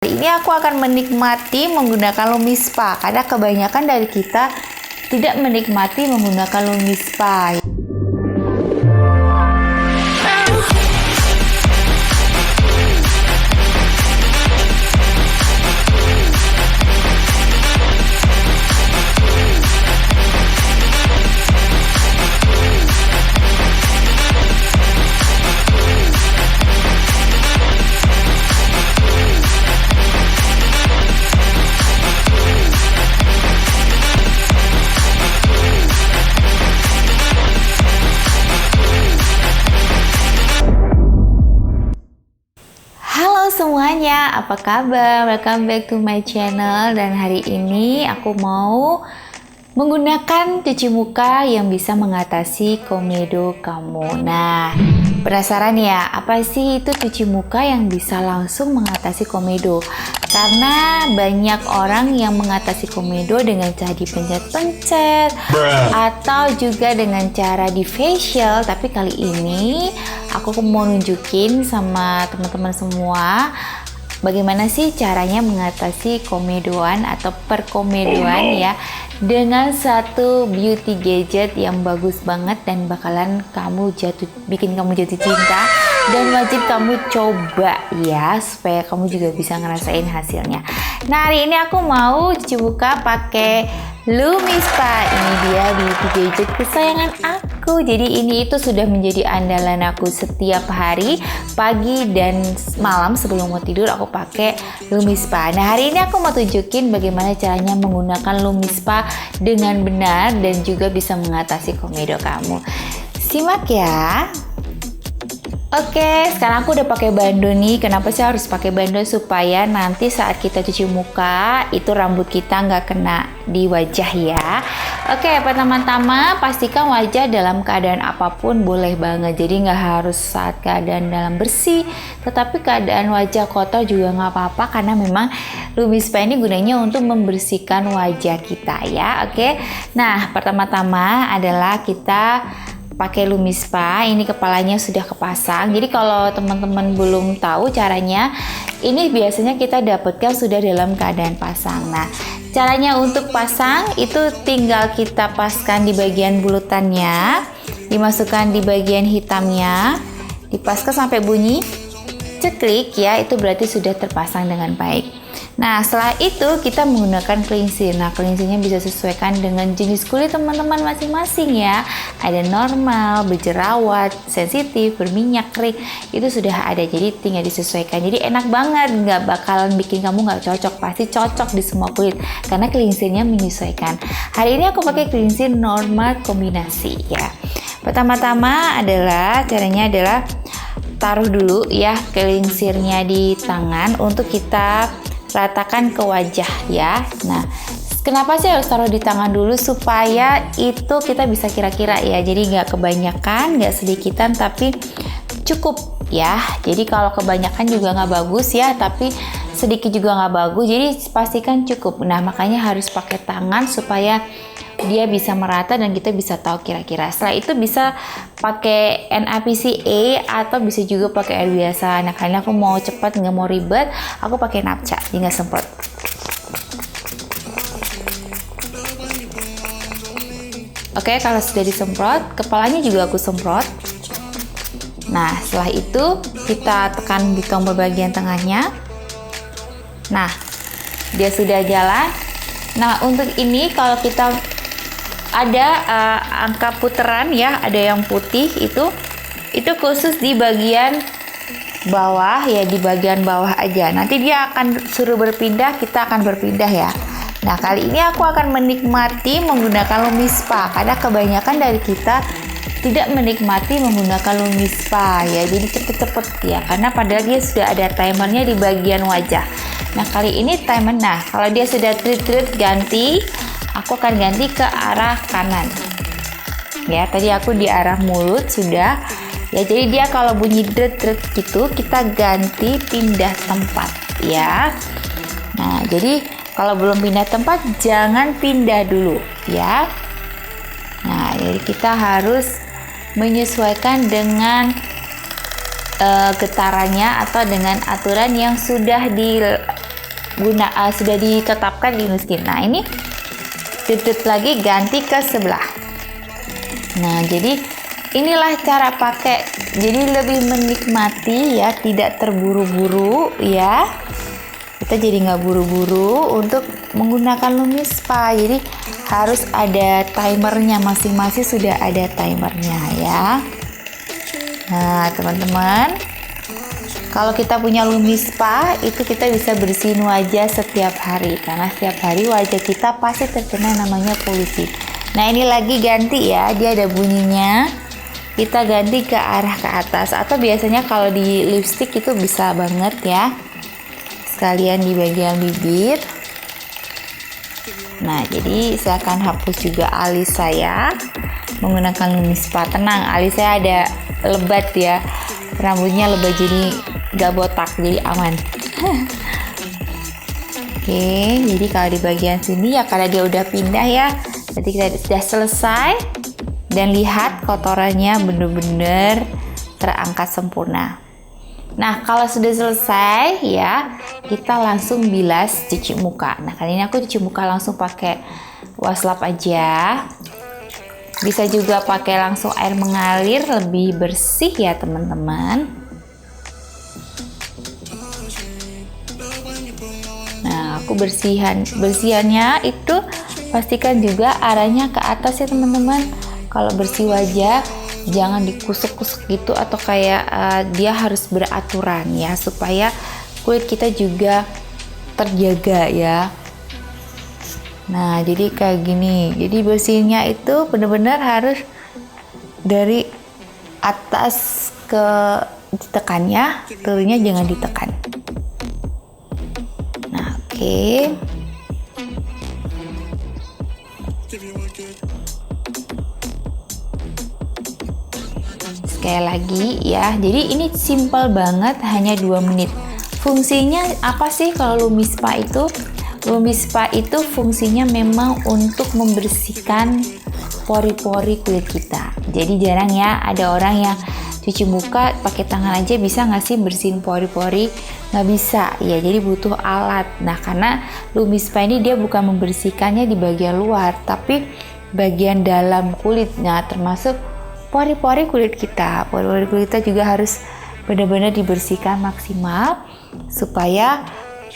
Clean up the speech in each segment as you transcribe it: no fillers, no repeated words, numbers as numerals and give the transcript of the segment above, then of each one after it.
Hari ini aku akan menikmati menggunakan Lumi Spa karena kebanyakan dari kita tidak menikmati menggunakan Lumi Spa. Semuanya, apa kabar? Welcome back to my channel. Dan hari ini aku mau menggunakan cuci muka yang bisa mengatasi komedo kamu. Nah, penasaran ya, apa sih itu cuci muka yang bisa langsung mengatasi komedo? Karena banyak orang yang mengatasi komedo dengan cara dipencet-pencet atau juga dengan cara di facial. Tapi kali ini aku mau nunjukin sama teman-teman semua bagaimana sih caranya mengatasi komedoan atau perkomedoan ya, dengan satu beauty gadget yang bagus banget dan bakalan bikin kamu jatuh cinta dan wajib kamu coba ya, supaya kamu juga bisa ngerasain hasilnya. Nah, hari ini aku mau cuci muka pakai Lumi Spa. Ini dia beauty gadget kesayangan aku. Jadi ini itu sudah menjadi andalan aku setiap hari, pagi dan malam sebelum mau tidur aku pakai Lumi Spa. Nah, hari ini aku mau tunjukin bagaimana caranya menggunakan Lumi Spa dengan benar dan juga bisa mengatasi komedo kamu. Simak ya. Oke, sekarang aku udah pakai bando nih. Kenapa sih harus pakai bando? Supaya nanti saat kita cuci muka itu rambut kita nggak kena di wajah ya. Oke, pertama-tama pastikan wajah dalam keadaan apapun boleh banget. Jadi nggak harus saat keadaan dalam bersih, tetapi keadaan wajah kotor juga nggak apa-apa, karena memang Lumi Spa ini gunanya untuk membersihkan wajah kita ya. Oke, nah pertama-tama adalah kita pakai Lumi Spa. Ini kepalanya sudah kepasang. Jadi kalau teman-teman belum tahu caranya, ini biasanya kita dapatkan sudah dalam keadaan pasang. Nah, caranya untuk pasang itu tinggal kita paskan di bagian bulutannya, dimasukkan di bagian hitamnya, dipaskan sampai bunyi ceklik ya, itu berarti sudah terpasang dengan baik. Nah, setelah itu kita menggunakan cleanser. Nah, cleansernya bisa sesuaikan dengan jenis kulit teman-teman masing-masing ya. Ada normal, berjerawat, sensitif, berminyak, kering, itu sudah ada. Jadi tinggal disesuaikan. Jadi enak banget, nggak bakalan bikin kamu nggak cocok. Pasti cocok di semua kulit karena cleansernya menyesuaikan. Hari ini aku pakai cleanser normal kombinasi ya. Pertama-tama caranya adalah taruh dulu ya cleansernya di tangan untuk kita ratakan ke wajah ya. Nah, kenapa sih harus taruh di tangan dulu? Supaya itu kita bisa kira-kira ya. Jadi nggak kebanyakan, nggak sedikitan, tapi cukup ya. Jadi kalau kebanyakan juga nggak bagus ya, tapi sedikit juga nggak bagus. Jadi pastikan cukup. Nah, makanya harus pakai tangan supaya dia bisa merata dan kita bisa tahu kira-kira. Setelah itu bisa pakai NaPCA atau bisa juga pakai air biasa. Nah, karena aku mau cepat, nggak mau ribet, aku pakai napca, jadi nggak semprot. Oke, kalau sudah disemprot, kepalanya juga aku semprot. Nah, setelah itu kita tekan di tombol bagian tengahnya. Nah, dia sudah jalan. Nah, untuk ini kalau kita ada angka putaran ya, ada yang putih itu khusus di bagian bawah ya, di bagian bawah aja. Nanti dia akan suruh berpindah, kita akan berpindah ya. Nah, kali ini aku akan menikmati menggunakan Lumi Spa karena kebanyakan dari kita tidak menikmati menggunakan Lumi Spa ya. Jadi cepet-cepet ya, karena padahal dia sudah ada timernya di bagian wajah. Nah, kali ini timer. Nah, kalau dia sudah trit ganti, aku akan ganti ke arah kanan ya. Tadi aku di arah mulut sudah ya, jadi dia kalau bunyi dret gitu kita ganti pindah tempat ya. Nah, jadi kalau belum pindah tempat jangan pindah dulu ya. Nah, jadi kita harus menyesuaikan dengan getarannya atau dengan aturan yang sudah sudah ditetapkan di nuskin. Nah, ini ditutup lagi, ganti ke sebelah. Nah, jadi inilah cara pakai. Jadi lebih menikmati ya, tidak terburu-buru ya. Kita jadi nggak buru-buru untuk menggunakan Lumi Spa. Jadi harus ada timernya, masing-masing sudah ada timernya ya. Nah, teman-teman, kalau kita punya Lumi Spa, itu kita bisa bersihin wajah setiap hari. Karena setiap hari wajah kita pasti terkena namanya polusi. Nah, ini lagi ganti ya, dia ada bunyinya. Kita ganti ke arah ke atas. Atau biasanya kalau di lipstick itu bisa banget ya. Sekalian di bagian bibir. Nah, jadi saya akan hapus juga alis saya menggunakan Lumi Spa. Tenang, alis saya ada lebat ya. Rambutnya lebat jadi gak botak, jadi aman. Oke, jadi kalau di bagian sini ya karena dia udah pindah ya, jadi kita sudah selesai dan lihat kotorannya bener-bener terangkat sempurna. Nah, kalau sudah selesai ya, kita langsung bilas cuci muka. Nah, kali ini aku cuci muka langsung pakai wastafel aja. Bisa juga pakai langsung air mengalir, lebih bersih ya teman-teman. Nah, aku bersihannya itu pastikan juga arahnya ke atas ya teman-teman. Kalau bersih wajah jangan dikusuk-kusuk gitu atau kayak dia harus beraturan ya, supaya kulit kita juga terjaga ya. Nah, jadi kayak gini. Jadi bersihnya itu benar-benar harus dari atas ke ditekan ya, turunnya jangan ditekan. Nah, oke. Sekali lagi ya. Jadi ini simple banget, hanya 2 menit. Fungsinya apa sih kalau Lumi Spa itu? Lumi Spa itu fungsinya memang untuk membersihkan pori-pori kulit kita. Jadi jarang ya ada orang yang cuci muka pakai tangan aja bisa nggak sih bersihin pori-pori? Nggak bisa ya, jadi butuh alat. Nah, karena Lumi Spa ini dia bukan membersihkannya di bagian luar, tapi bagian dalam kulit. Nah, termasuk pori-pori kulit kita. Pori-pori kulit kita juga harus benar-benar dibersihkan maksimal supaya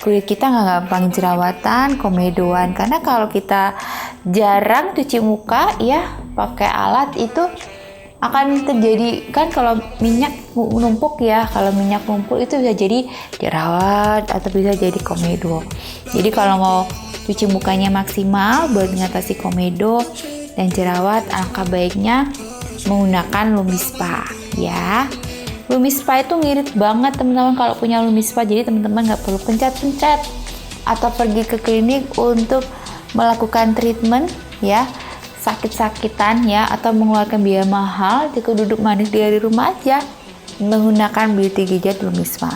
kulit kita nggak gampang jerawatan, komedoan. Karena kalau kita jarang cuci muka ya pakai alat itu akan terjadi kan, kalau minyak numpuk ya, kalau minyak numpuk itu bisa jadi jerawat atau bisa jadi komedo. Jadi kalau mau cuci mukanya maksimal buat mengatasi komedo dan jerawat, alangkah baiknya menggunakan Lumi Spa ya. Lumi Spa itu ngirit banget teman-teman kalau punya Lumi Spa. Jadi teman-teman nggak perlu pencet-pencet atau pergi ke klinik untuk melakukan treatment ya, sakit-sakitan ya, atau mengeluarkan biaya mahal. Cukup duduk manis di rumah aja menggunakan Beauty Gadget Lumi Spa.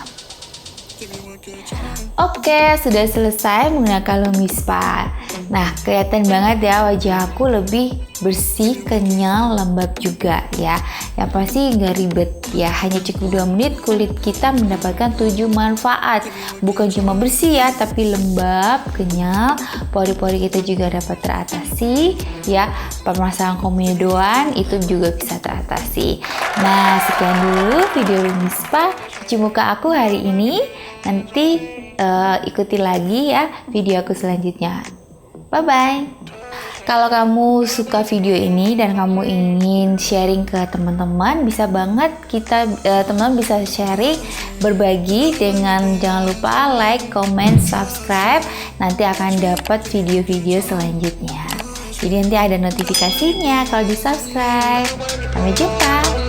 Oke, sudah selesai menggunakan Lumi Spa. Nah, kelihatan banget ya wajah aku lebih bersih, kenyal, lembab juga ya. Yang pasti nggak ribet ya, hanya cukup 2 menit kulit kita mendapatkan 7 manfaat. Bukan cuma bersih ya, tapi lembab, kenyal, pori-pori kita juga dapat teratasi ya. Permasalahan komedoan itu juga bisa teratasi. Nah, sekian dulu video Lumi Spa cuci muka aku hari ini. Nanti ikuti lagi ya video aku selanjutnya. Bye bye. Kalau kamu suka video ini dan kamu ingin sharing ke teman-teman, bisa banget kita teman-teman bisa sharing, berbagi dengan jangan lupa like, comment, subscribe. Nanti akan dapat video-video selanjutnya. Jadi nanti ada notifikasinya kalau di subscribe. Sampai jumpa.